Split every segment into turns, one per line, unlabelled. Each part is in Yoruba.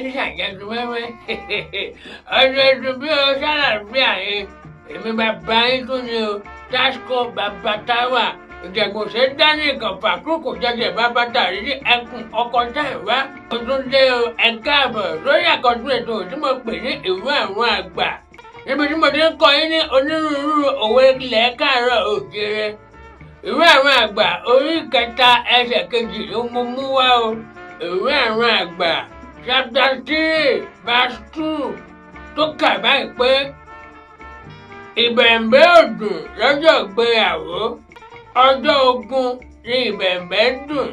ní ṣàjẹsùn wẹ́wẹ́ ọjọ́ ẹ̀sùn bí o ṣàlàáfíà yẹn èmi bàbá yín tún ni o tasco bàbá táwà ìjẹ̀gbọ̀n ṣe dání ìkànfà kúkú jẹjẹ bàbá tàrí ẹkùn ọkọ̀ táìwá ojúndé o ẹ̀ka àbọ̀ lórí àkọ́tún ètò tí mo pè ní ìwé àwọn àgbà níbi tí mo ti ń kọ́ yín ní onírúurú òwe ilẹ̀ káàárọ̀ òjìrè ìwé àwọn àgbà orí kẹta ẹsẹ̀ kejì ló mú wá o ìwé àwọn àgbà chapter 3 verse 2 tó kà báyìí pé ìbẹ̀m̀bẹ̀ ò dùn lọ́jọ́ ìgbéyàwó ọjọ́ ogun ni ìbẹ̀m̀bẹ̀ dùn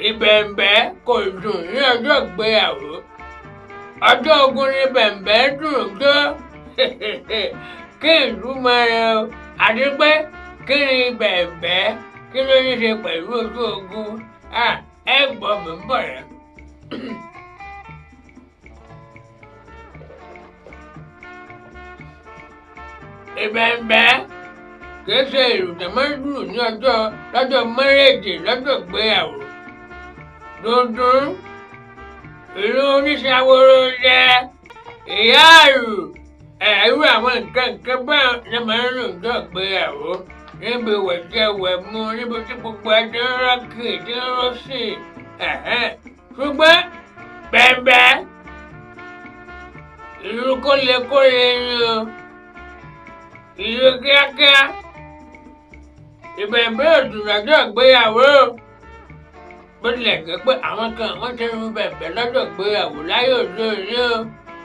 ìbẹ̀m̀bẹ̀ kò dùn ní ọjọ́ ìgbéyàwó ọjọ́ ogun ni ìbẹ̀m̀bẹ̀ dùn jó kí ìlú máa rẹ o àti pé kí ni ìbẹ̀m̀bẹ̀ kí ló ní ṣe pẹ̀lú ojú ogun ẹ gbọ́ mi ń bọ̀ rẹ. ìbẹ̀m̀bẹ̀ kìí ṣe ìlù tó máa ń dùn ní lọ́jọ́ mẹ́rẹ̀ẹ̀dì lọ́jọ́ ìgbéyàwó dundun ìlú oníṣàwòrò jẹ́ ìyá àrù ẹ̀rú àwọn nǹkan báyọ̀ ní máa ń lò lọ́jọ́ ìgbéyàwó níbi wẹ̀jẹ̀wẹ̀mu níbi tí gbogbo ẹjọ́ ń rọ́ọ̀kì tí ń rọ́ọ̀sì ṣùgbọ́n bẹ̀m̀bẹ̀ ìlú kólekóle ni o ìlú kíákíá ìbẹ̀m̀bẹ̀ ò dùn lọ́jọ́ ìgbéyàwó bó tilẹ̀ jẹ́ pé àwọn kan wọ́n ti ń bẹ̀m̀bẹ̀ lọ́jọ́ ìgbéyàwó láyé òde òní o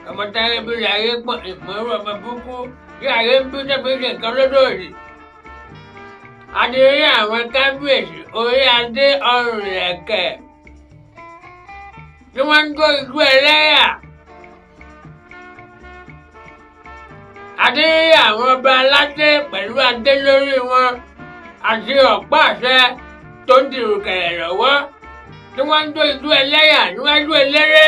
ọmọ táyé bí ayé pọ̀ ìmọ̀rú ọmọ burúkú tí ayé ń bí tẹ́bí ṣe nǹkan lódòdì. a ti rí àwọn kábíyèsí orí adé ọrùn ìlẹ̀kẹ̀ tí wọ́n ń jó igbó ẹlẹ́yà. a ti rí àwọn ọba aládé pẹ̀lú adé lórí wọn àti ọ̀pá àṣẹ tó ń dirù kẹ̀rẹ̀ lọ́wọ́ tí wọ́n ń jó igbó ẹlẹ́yà níwájú eléré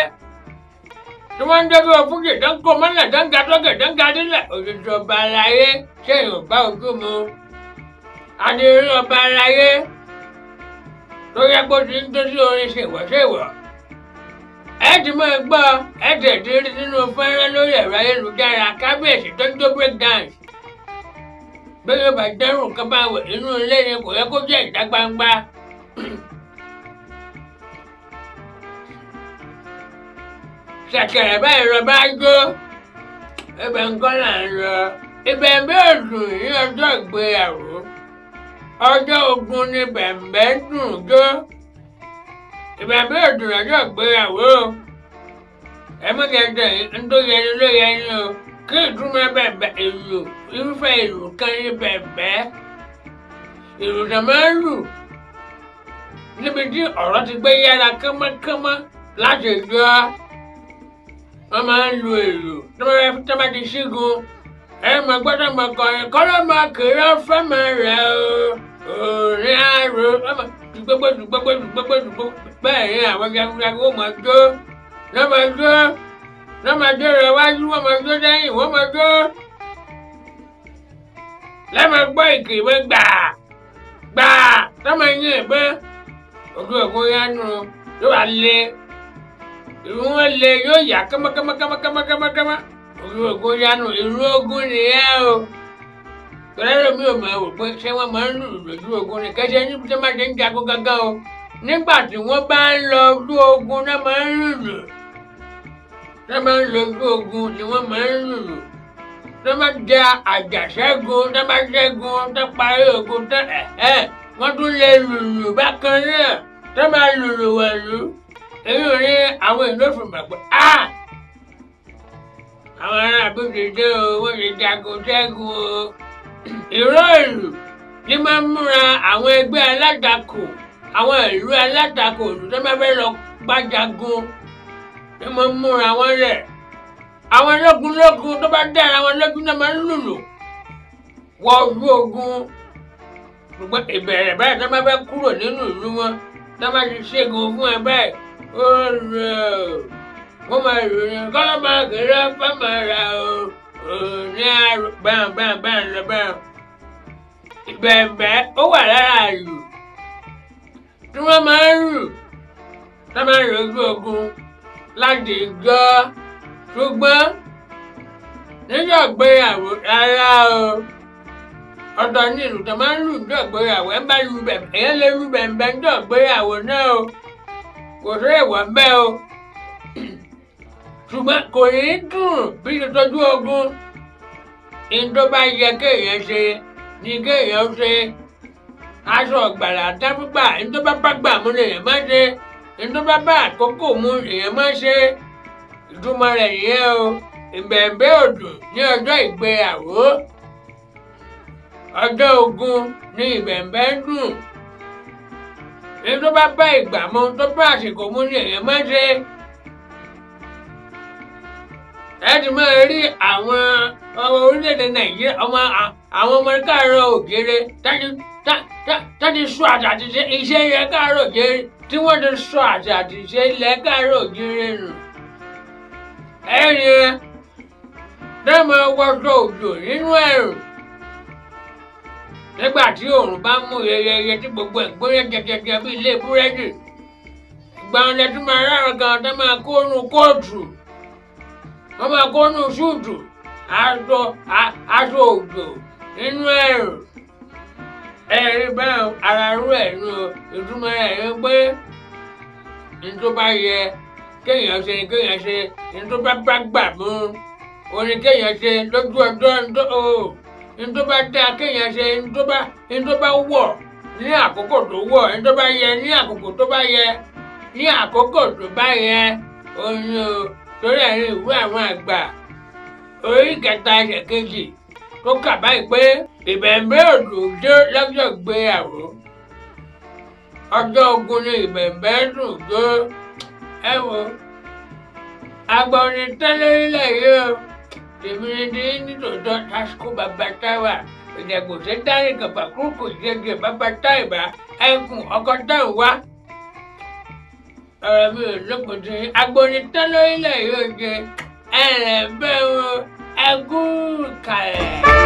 tí wọ́n ń dẹ́gbẹ́ òfúkè tó ń kó mọ́lẹ̀ tó ń ga sókè tó ń ga nílẹ̀ òṣìṣẹ́ ọba aláyé ṣé Yorùbá ojú mu. a ti rí ọba aláyé tó yẹ kó ti ń tó sí orin ṣèwọ̀ṣèwọ̀ ẹ ti máa gbọ́ ẹ tẹ̀sí rí nínú fẹ́rẹ́ lórí ẹ̀rọ ayélujára kábíyèsí tó ń jó break dance bí yóò bá dẹ́rù kan bá wẹ̀ inú ilé ni kò yẹ kó jẹ́ ìta gbangba. ṣàkẹ̀rẹ̀ báyìí lọ bá jó ibẹ̀ nǹkan là ń lọ ìbẹ̀m̀bẹ̀ ò dùn ní ọjọ́ ìgbéyàwó ọjọ́ ogun ni bẹ̀m̀bẹ̀ dùn jó ìbẹ̀m̀bẹ̀ ò dùn lọ́jọ́ ìgbéyàwó ẹ mọ̀ kẹ́kẹ́ ń tó yẹni ló yẹni o kí ìtumọ̀ bẹ̀m̀bẹ̀ ìlù irúfẹ́ ìlù kan ní bẹ̀m̀bẹ̀ ìlù tó máa ń lù níbi tí ọ̀rọ̀ ti gbé yára kánmọ́kánmọ́ láti jọ wọ́n máa ń lu ìlù tó bá ti ṣígun ẹ mọ̀ gbọ́dọ̀ mọ̀ kọrin kọ́lọ́ máa kéré fẹ́mọ̀ rẹ̀ o òní àrò dùgbẹ́gbẹ́ bẹ́ẹ̀ ni àwọn jagunjagun ó máa jó wọ́n máa jó rẹ̀ wájú wọ́n máa jó lẹ́yìn wọ́n máa jó lẹ́mọ̀ gbọ́ ìkìwé gbà tó máa yín ìbọn ojú ògùn yánu yóò wá lé ìlú wọn lé yóò yá kámákámákámákámákámá ojú ògùn yánu ìlú ogun nìyẹn o tọ́lẹ́rọ̀ mi ò máa wò pé ṣé wọ́n máa ń lù lójú ogun ni kẹ́sẹ́ níbi tí wọ́n máa ṣe ń jagun gángan o nígbà tí wọ́n bá ń lọ ojú ogun náà máa ń lùlù náà máa ń lọ ojú ogun ni wọ́n máa ń lùlù tó máa ja àjàṣẹ́gun tó máa ṣẹ́gun tó parí ogun tó wọ́n tún lè lùlù bákan náà tó máa lùlù wẹ̀lú èyí ò ní àwọn ìlú òfìmọ̀ pé àwọn ará àbújá dé o wọ́n lè jagun ṣẹ́gun o. ìró ìlú ní máa ń múra àwọn ẹgbẹ́ alátakò àwọn ìlú alátakò ìlú tó máa fẹ́ lọ gbàjagun ní máa ń múra wọn lẹ̀ àwọn lógúnlógún tó bá dára wọn lógún náà máa ń lùlù wọ ojú ogun ṣùgbọ́n ìbẹ̀rẹ̀ báyìí tó máa fẹ́ kúrò nínú ìlú wọn tó máa ti ṣẹ́gun fún ẹ báyìí ó rẹ̀ wọ́n máa ròyìn kọ́lọ́ máa kéré fẹ́mọ̀ ra o ní àrùn báyìí lọ báyìí. ìbẹ̀m̀bẹ̀ ó wà lára ìlù tí wọ́n máa ń lù tó máa ń lójú ogun láti jọ ṣùgbọ́n níjọ́ ìgbéyàwó rárá o ọ̀tọ̀ ní ìlú tó máa ń lù níjọ́ ìgbéyàwó ẹ̀ ń bá lu bẹ̀m̀bẹ̀ èèyàn lè lu bẹ̀m̀bẹ̀ níjọ́ ìgbéyàwó náà o kò sí èèwọ̀ ń bẹ́ o ṣùgbọ́n kò ní dùn bí ìtọ́jú ogun ní tó bá yẹ kéèyàn ṣe ni kéèyàn ṣe aṣọ ọ̀gbàrà dábùgbà ní tó bá bá gbà mú lèèyàn má ṣe ní tó bá bá àkókò mú lèèyàn má ṣe ìtumọ̀ rẹ̀ nìyẹn o ìbẹ̀m̀bẹ̀ òdùn ní ọjọ́ ìgbéyàwó ọjọ́ ogun ní ìbẹ̀m̀bẹ̀ dùn ní tó bá bá ìgbà mu tó bá àsìkò mú lèèyàn má ṣe. ẹ ti máa rí àwọn ọmọ orílẹ̀-èdè nàìjíríà àwọn ọmọ káàárọ̀ òjèrè táti sọ àṣà àti iṣẹ́ ilẹ̀ káàárọ̀ òjèrè tí wọ́n ti sọ àṣà àti iṣẹ́ ilẹ̀ káàárọ̀ òjèrè nù. ẹ̀rí ẹ dẹ́mọ̀ wọṣọ òjò nínú ẹ̀rùn nígbà tí òòrùn bá mú yẹyẹyẹ tí gbogbo ẹ̀ gbóyè jẹjẹjẹ bí ilé búrẹ́dì ìgbà wọn lẹ́tún máa rárá gan tó máa kó nu kóòtù wọ́n máa kó nu ṣúùtù aṣọ òjò nínú ẹ̀rùn ẹ̀rí bẹ́ẹ̀ ara rú ẹ̀ nù ìtumọ̀ ẹ̀ ní pé ní tó bá yẹ kéèyàn ṣe kéèyàn ṣe ní tó bá gbà mú oní kéèyàn ṣe lójú ọjọ́ ní tó bá dáa kéèyàn ṣe ní tó bá wọ̀ ní àkókò tó wọ̀ ní tó bá yẹ ní àkókò tó bá yẹ ní àkókò tó bá yẹ òní o torí ẹ̀rín ìwé àwọn àgbà orí kẹta ẹsẹ̀ kejì tó kà báyìí pé ìbẹ̀m̀bẹ̀ òdùn jó lọ́jọ́ ìgbéyàwó ọjọ́ ogun ni ìbẹ̀m̀bẹ̀ dùn jó ẹ wo àgbà òní tẹ́lẹ̀ nílẹ̀ yìí o tèmi ní nítòótọ́ lásìkò bàbá táwà ìdẹ̀gbòsẹ́ dárí kàfà kúrúkù jẹjẹ bàbá táìbà ẹkùn ọkọ táwọn wá ọ̀rọ̀ mi ò lópin tí agbóni tán lórílẹ̀ yóò jẹ ẹ̀rẹ̀ bẹ́ẹ̀ wo ẹkú kalẹ̀.